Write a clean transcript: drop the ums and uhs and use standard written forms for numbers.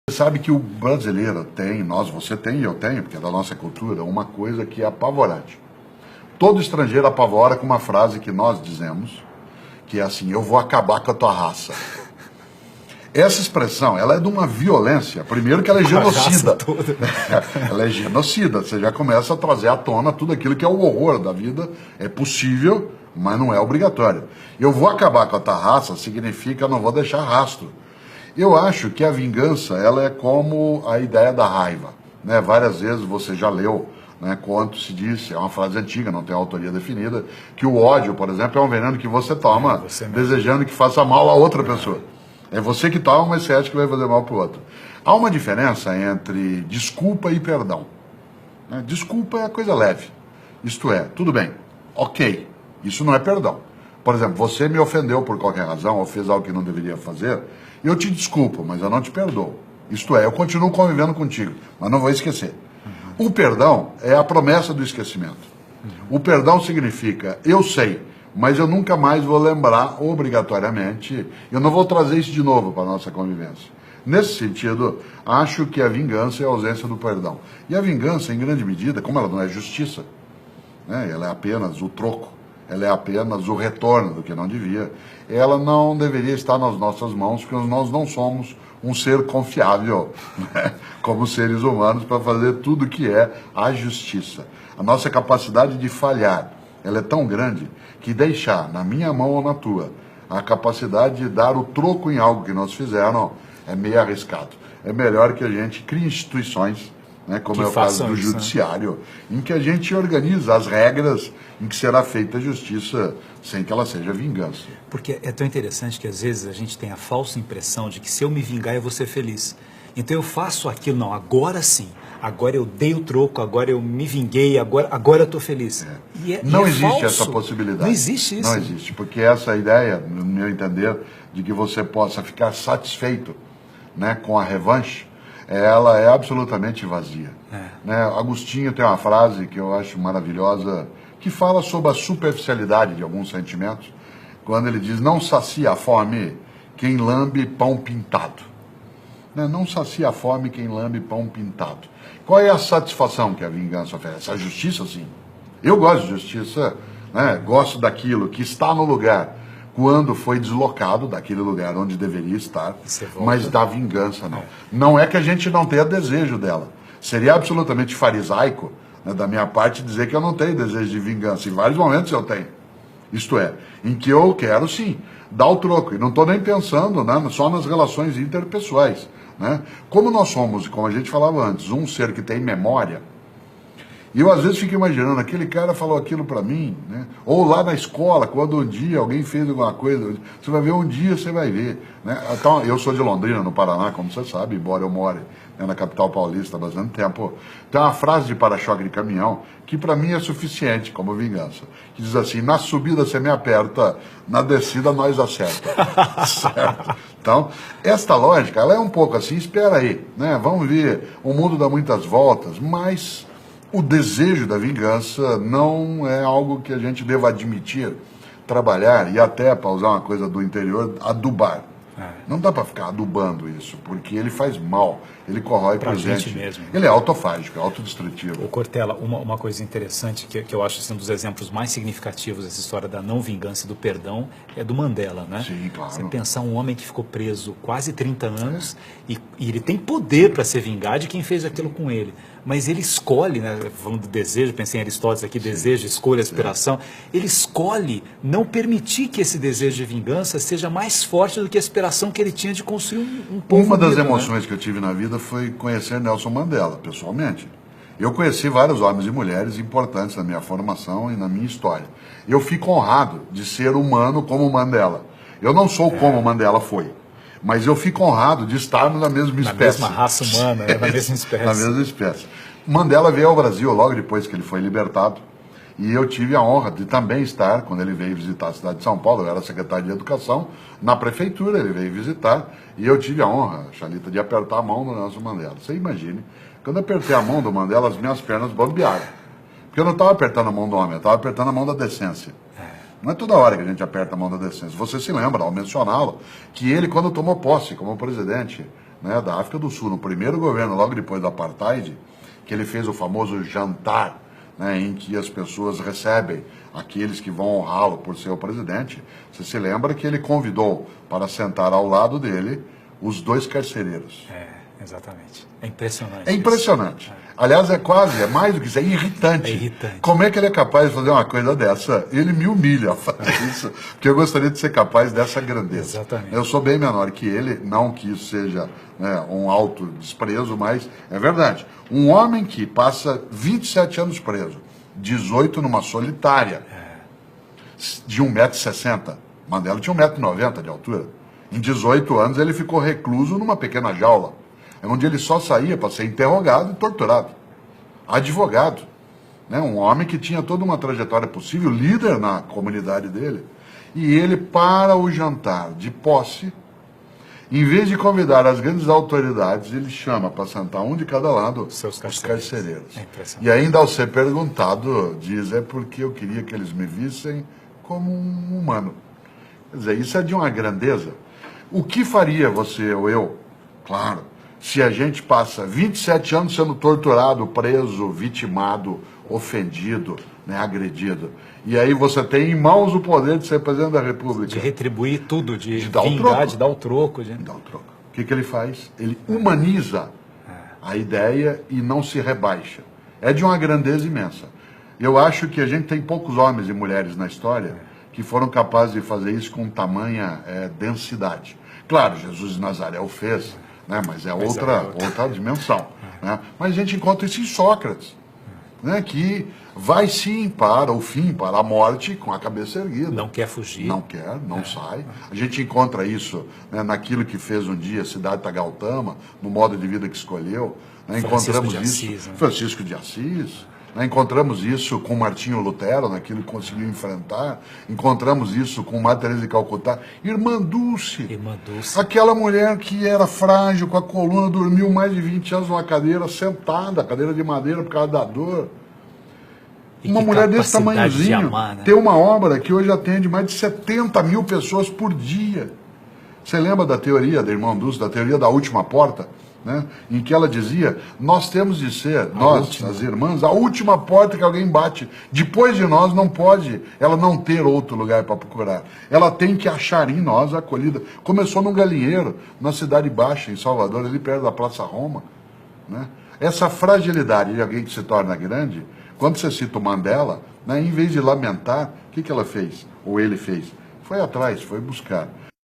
Você sabe que o brasileiro tem, você tem e eu tenho, porque é da nossa cultura, uma coisa que é apavorante. Todo estrangeiro apavora com uma frase que nós dizemos, que é assim: eu vou acabar com a tua raça. Essa expressão, ela é de uma violência. Primeiro que ela é genocida. Ela é genocida. Você já começa a trazer à tona tudo aquilo que é o horror da vida. É possível, mas não é obrigatório. Eu vou acabar com a tua raça significa não vou deixar rastro. Eu acho que a vingança, ela é como a ideia da raiva, né? Várias vezes você já leu, né, quanto se disse, é uma frase antiga, não tem autoria definida, que o ódio, por exemplo, é um veneno que você toma desejando que faça mal a outra pessoa. É você que toma, mas você acha que vai fazer mal para o outro. Há uma diferença entre desculpa e perdão. Né? Desculpa é coisa leve. Isto é, tudo bem, ok, isso não é perdão. Por exemplo, você me ofendeu por qualquer razão, ou fez algo que não deveria fazer, eu te desculpo, mas eu não te perdoo. Isto é, eu continuo convivendo contigo, mas não vou esquecer. O perdão é a promessa do esquecimento. O perdão significa, eu sei, mas eu nunca mais vou lembrar obrigatoriamente, eu não vou trazer isso de novo para a nossa convivência. Nesse sentido, acho que a vingança é a ausência do perdão. E a vingança, em grande medida, como ela não é justiça, né, ela é apenas o troco, ela é apenas o retorno do que não devia, ela não deveria estar nas nossas mãos, porque nós não somos um ser confiável, né, como seres humanos, para fazer tudo que é a justiça. A nossa capacidade de falhar, ela é tão grande que deixar na minha mão ou na tua a capacidade de dar o troco em algo que nós fizeram é meio arriscado. É melhor que a gente crie instituições, né, como é o caso do judiciário, em que a gente organiza as regras em que será feita a justiça sem que ela seja vingança. Porque é tão interessante que às vezes a gente tem a falsa impressão de que se eu me vingar eu vou ser feliz. Então eu faço aquilo, não, agora sim, agora eu dei o troco, agora eu me vinguei, agora eu estou feliz. Não existe essa possibilidade. Não existe isso. Não existe, porque essa ideia, no meu entender, de que você possa ficar satisfeito, né, com a revanche, ela é absolutamente vazia. Né? Agostinho tem uma frase que eu acho maravilhosa, que fala sobre a superficialidade de alguns sentimentos, quando ele diz: não sacia a fome quem lambe pão pintado. Né? Não sacia a fome quem lambe pão pintado. Qual é a satisfação que a vingança oferece? A justiça, sim. Eu gosto de justiça, né? Gosto daquilo que está no lugar quando foi deslocado daquele lugar onde deveria estar, mas da vingança não. Não é que a gente não tenha desejo dela. Seria absolutamente farisaico, né, da minha parte dizer que eu não tenho desejo de vingança. Em vários momentos eu tenho. Isto é, em que eu quero sim dar o troco. E não estou nem pensando, né, só nas relações interpessoais. Né? Como nós somos, como a gente falava antes, um ser que tem memória. E eu às vezes fico imaginando, aquele cara falou aquilo para mim, né? Ou lá na escola, quando um dia alguém fez alguma coisa, você vai ver, um dia você vai ver. Né? Então, eu sou de Londrina, no Paraná, como você sabe, embora eu more, né, na capital paulista há bastante tempo. Tem uma frase de para-choque de caminhão que para mim é suficiente como vingança, que diz assim: na subida você me aperta, na descida nós acerta. Certo? Então, esta lógica, ela é um pouco assim, espera aí, né? Vamos ver, o mundo dá muitas voltas, mas o desejo da vingança não é algo que a gente deva admitir, trabalhar e até, para usar uma coisa do interior, adubar. Não dá para ficar adubando isso, porque ele faz mal, ele corrói pra gente mesmo. Ele é autofágico, é autodestrutivo. Ô Cortella, uma coisa interessante que eu acho assim, um dos exemplos mais significativos dessa história da não vingança e do perdão é do Mandela, né? Sim, claro. Você pensar um homem que ficou preso quase 30 anos e ele tem poder para se vingar de quem fez aquilo com ele. Mas ele escolhe, né, falando do desejo, pensei em Aristóteles aqui, desejo, escolha, aspiração, ele escolhe não permitir que esse desejo de vingança seja mais forte do que a aspiração que ele tinha de construir um povo Uma das unido, emoções, né, que eu tive na vida foi conhecer Nelson Mandela, pessoalmente. Eu conheci vários homens e mulheres importantes na minha formação e na minha história. Eu fico honrado de ser humano como Mandela. Eu não sou como Mandela foi, mas eu fico honrado de estarmos na mesma espécie. Na mesma raça humana, né? Na mesma espécie. Na mesma espécie. Mandela veio ao Brasil logo depois que ele foi libertado, e eu tive a honra de também estar, quando ele veio visitar a cidade de São Paulo, eu era secretário de Educação, na prefeitura ele veio visitar, e eu tive a honra, Xalita, de apertar a mão do Nelson Mandela. Você imagine, quando eu apertei a mão do Mandela, as minhas pernas bambearam. Porque eu não estava apertando a mão do homem, eu estava apertando a mão da decência. Não é toda hora que a gente aperta a mão da decência. Você se lembra, ao mencioná-lo, que ele, quando tomou posse como presidente, né, da África do Sul, no primeiro governo, logo depois do Apartheid, que ele fez o famoso jantar, né, em que as pessoas recebem aqueles que vão honrá-lo por ser o presidente. Você se lembra que ele convidou para sentar ao lado dele os 2 carcereiros. Exatamente. É impressionante. É impressionante. Isso. Aliás, é mais do que isso, é irritante. É irritante. Como é que ele é capaz de fazer uma coisa dessa? Ele me humilha a fazer isso, porque eu gostaria de ser capaz dessa grandeza. Exatamente. Eu sou bem menor que ele, não que isso seja, né, um alto desprezo, mas é verdade. Um homem que passa 27 anos preso, 18 numa solitária, de 1,60 m. Mandela tinha 1,90 m de altura. Em 18 anos ele ficou recluso numa pequena jaula, onde ele só saía para ser interrogado e torturado. Advogado, né? Um homem que tinha toda uma trajetória possível, líder na comunidade dele. E ele, para o jantar de posse, em vez de convidar as grandes autoridades, ele chama para sentar um de cada lado os carcereiros. E ainda ao ser perguntado, diz, é porque eu queria que eles me vissem como um humano. Quer dizer, isso é de uma grandeza. O que faria você ou eu, claro, se a gente passa 27 anos sendo torturado, preso, vitimado, ofendido, né, agredido, e aí você tem em mãos o poder de ser presidente da República. De retribuir tudo, de dar vingar, de dar o troco. De dar o troco. O que ele faz? Ele humaniza a ideia e não se rebaixa. É de uma grandeza imensa. Eu acho que a gente tem poucos homens e mulheres na história que foram capazes de fazer isso com tamanha densidade. Claro, Jesus de Nazaré o fez, né, mas é outra dimensão. Né? Mas a gente encontra isso em Sócrates, né, que vai sim para o fim, para a morte, com a cabeça erguida. Não quer fugir. Não quer, não sai. A gente encontra isso, né, naquilo que fez um dia Siddhartha Gautama, no modo de vida que escolheu. Né? Encontramos isso. Assis, né? Francisco de Assis. Né? Encontramos isso com Martinho Lutero, naquilo que conseguiu enfrentar. Encontramos isso com Madre Teresa de Calcutá. Irmã Dulce. Aquela mulher que era frágil, com a coluna, dormiu mais de 20 anos numa cadeira sentada, cadeira de madeira por causa da dor. Uma mulher desse tamanhozinho tem uma obra que hoje atende mais de 70 mil pessoas por dia. Você lembra da teoria da irmã Dulce, da teoria da última porta? Né? Em que ela dizia, nós temos de ser, as irmãs, a última porta que alguém bate. Depois de nós não pode ela não ter outro lugar para procurar. Ela tem que achar em nós a acolhida. Começou num galinheiro, na Cidade Baixa, em Salvador, ali perto da Praça Roma. Né? Essa fragilidade de alguém que se torna grande, quando você cita o Mandela, né, em vez de lamentar, o que ela fez? Ou ele fez? Foi atrás, foi buscar.